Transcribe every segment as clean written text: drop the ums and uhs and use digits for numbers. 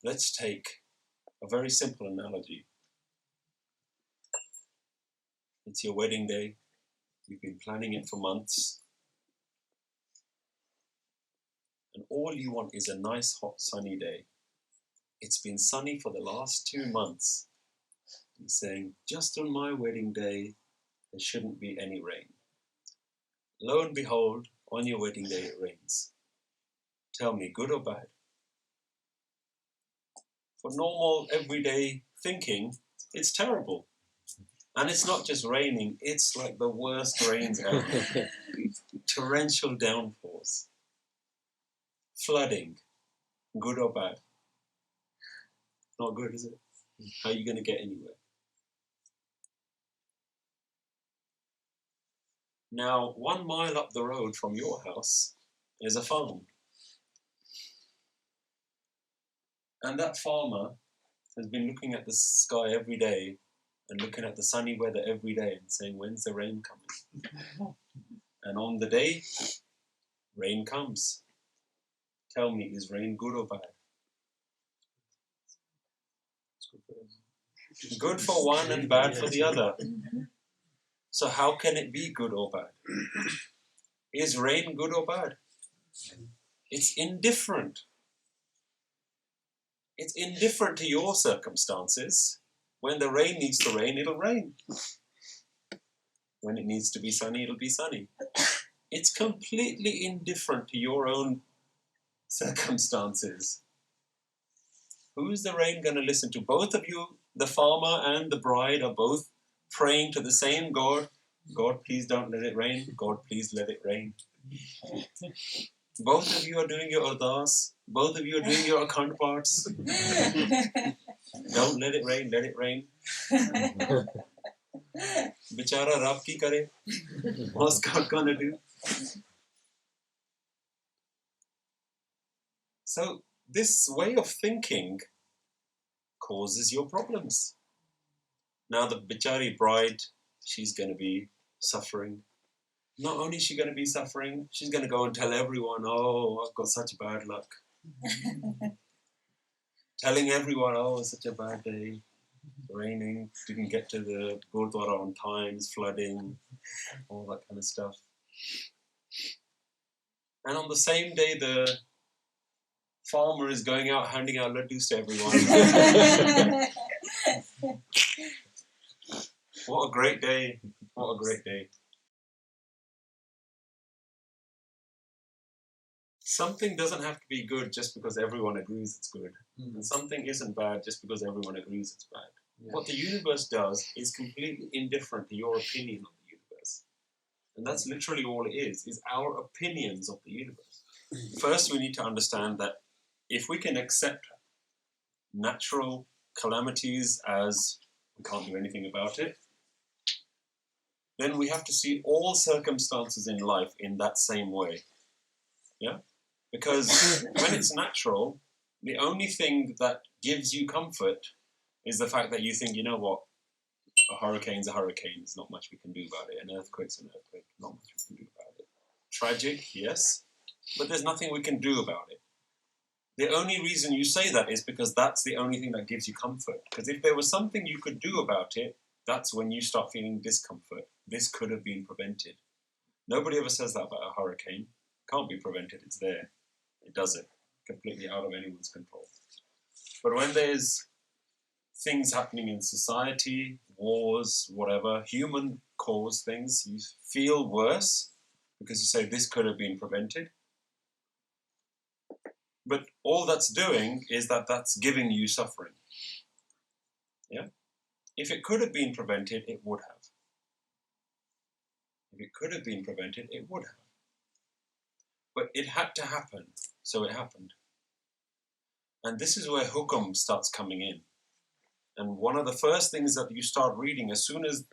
Let's take a very simple analogy. It's your wedding day. You've been planning it for months. And all you want is a nice, hot, sunny day. It's been sunny for the last 2 months. You're saying, just on my wedding day, there shouldn't be any rain. Lo and behold, on your wedding day it rains. Tell me, good or bad? For normal, everyday thinking, it's terrible. And it's not just raining, it's like the worst rains ever. Torrential downpours. Flooding. Good or bad? Not good, is it? How are you going to get anywhere? Now, 1 mile up the road from your house is a farm. And that farmer has been looking at the sky every day and looking at the sunny weather every day and saying, when's the rain coming? And on the day, rain comes. Tell me, is rain good or bad? Good for one and bad for the other. So how can it be good or bad? Is rain good or bad? It's indifferent. It's indifferent to your circumstances. When the rain needs to rain, it'll rain. When it needs to be sunny, it'll be sunny. It's completely indifferent to your own circumstances. Who's the rain going to listen to? Both of you, the farmer and the bride, are both praying to the same God. God, please don't let it rain. God, please let it rain. Both of you are doing your ardas. Both of you are doing your akhand parts. Don't let it rain, let it rain. Bichara Rab ki kare? What's God gonna do? So this way of thinking causes your problems. Now the bichari bride, she's going to be suffering. Not only is she going to be suffering, she's going to go and tell everyone, oh, I've got such bad luck. Telling everyone, oh, it's such a bad day. Raining, didn't get to the Gurdwara on time, it's flooding, all that kind of stuff. And on the same day, the farmer is going out handing out laddus to everyone. What a great day. What a great day. Something doesn't have to be good just because everyone agrees it's good. And something isn't bad just because everyone agrees it's bad. Yeah. What the universe does is completely indifferent to your opinion of the universe. And that's literally all it is our opinions of the universe. First, we need to understand that if we can accept natural calamities as we can't do anything about it, then we have to see all circumstances in life in that same way. Yeah? Because when it's natural, the only thing that gives you comfort is the fact that you think, you know what, a hurricane's a hurricane, there's not much we can do about it. An earthquake's an earthquake, not much we can do about it. Tragic, yes, but there's nothing we can do about it. The only reason you say that is because that's the only thing that gives you comfort. Because if there was something you could do about it, that's when you start feeling discomfort. This could have been prevented. Nobody ever says that about a hurricane. Can't be prevented, it's there. It does it, completely out of anyone's control. But when there's things happening in society, wars, whatever, human caused things, you feel worse because you say this could have been prevented. But all that's doing is that's giving you suffering. Yeah? If it could have been prevented, it would have. If it could have been prevented, it would have. But it had to happen, so it happened. And this is where hukum starts coming in. And one of the first things that you start reading, as soon as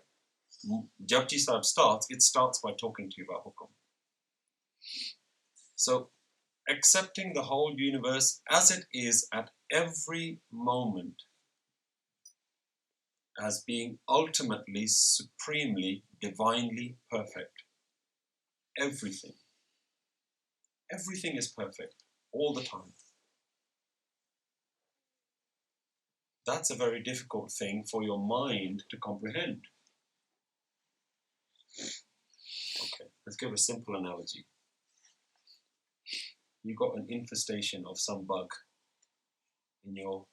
Japji Sahib starts, it starts by talking to you about hukum. So, accepting the whole universe as it is at every moment as being ultimately, supremely, divinely perfect. Everything. Everything is perfect, all the time. That's a very difficult thing for your mind to comprehend. Okay, let's give a simple analogy. You got an infestation of some bug in your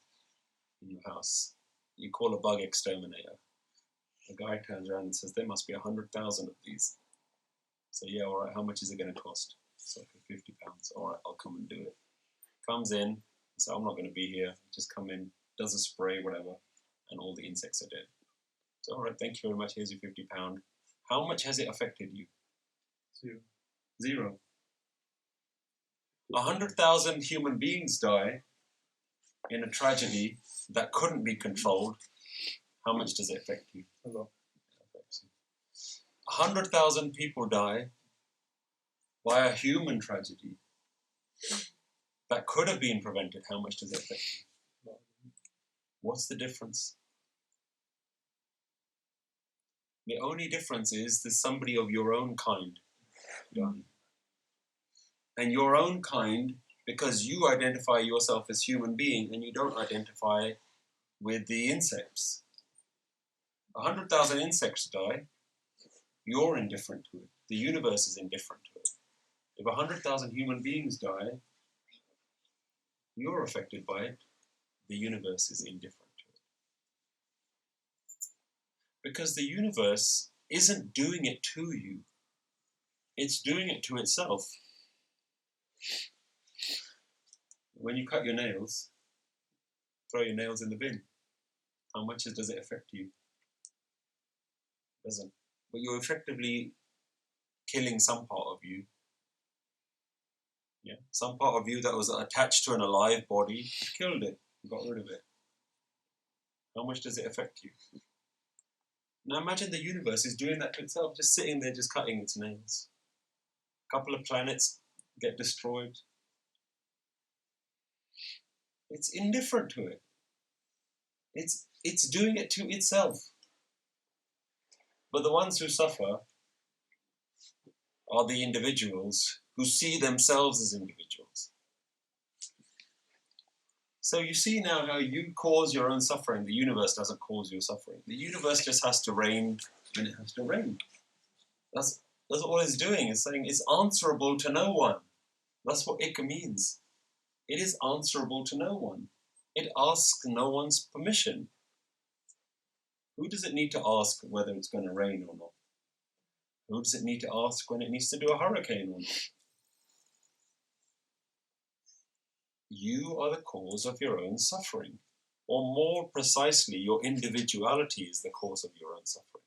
house. You call a bug exterminator. The guy turns around and says, there must be 100,000 of these. So yeah, all right, how much is it going to cost? So for £50. All right, I'll come and do it. Comes in, so I'm not going to be here. Just come in, does a spray, whatever, and all the insects are dead. So all right, thank you very much. Here's your £50. How much has it affected you? Zero. 100,000 human beings die in a tragedy that couldn't be controlled. How much does it affect you? A lot. 100,000 people die by a human tragedy that could have been prevented. How much does it affect you? What's the difference? The only difference is there's somebody of your own kind dying. And your own kind, because you identify yourself as human being and you don't identify with the insects. 100,000 insects die, you're indifferent to it. The universe is indifferent to it. If 100,000 human beings die, you're affected by it. The universe is indifferent to it. Because the universe isn't doing it to you. It's doing it to itself. When you cut your nails, throw your nails in the bin. How much does it affect you? It doesn't. But you're effectively killing some part of you. Yeah, some part of you that was attached to an alive body, you killed it, you got rid of it. How much does it affect you? Now imagine the universe is doing that to itself, just sitting there, just cutting its nails. A couple of planets get destroyed. It's indifferent to it. It's doing it to itself. But the ones who suffer are the individuals who see themselves as individuals. So you see now how you cause your own suffering. The universe doesn't cause your suffering. The universe just has to reign when it has to reign. That's all it's doing. It's saying it's answerable to no one. That's what ik means. It is answerable to no one. It asks no one's permission. Who does it need to ask whether it's going to rain or not? Who does it need to ask when it needs to do a hurricane or not? You are the cause of your own suffering. Or more precisely, your individuality is the cause of your own suffering.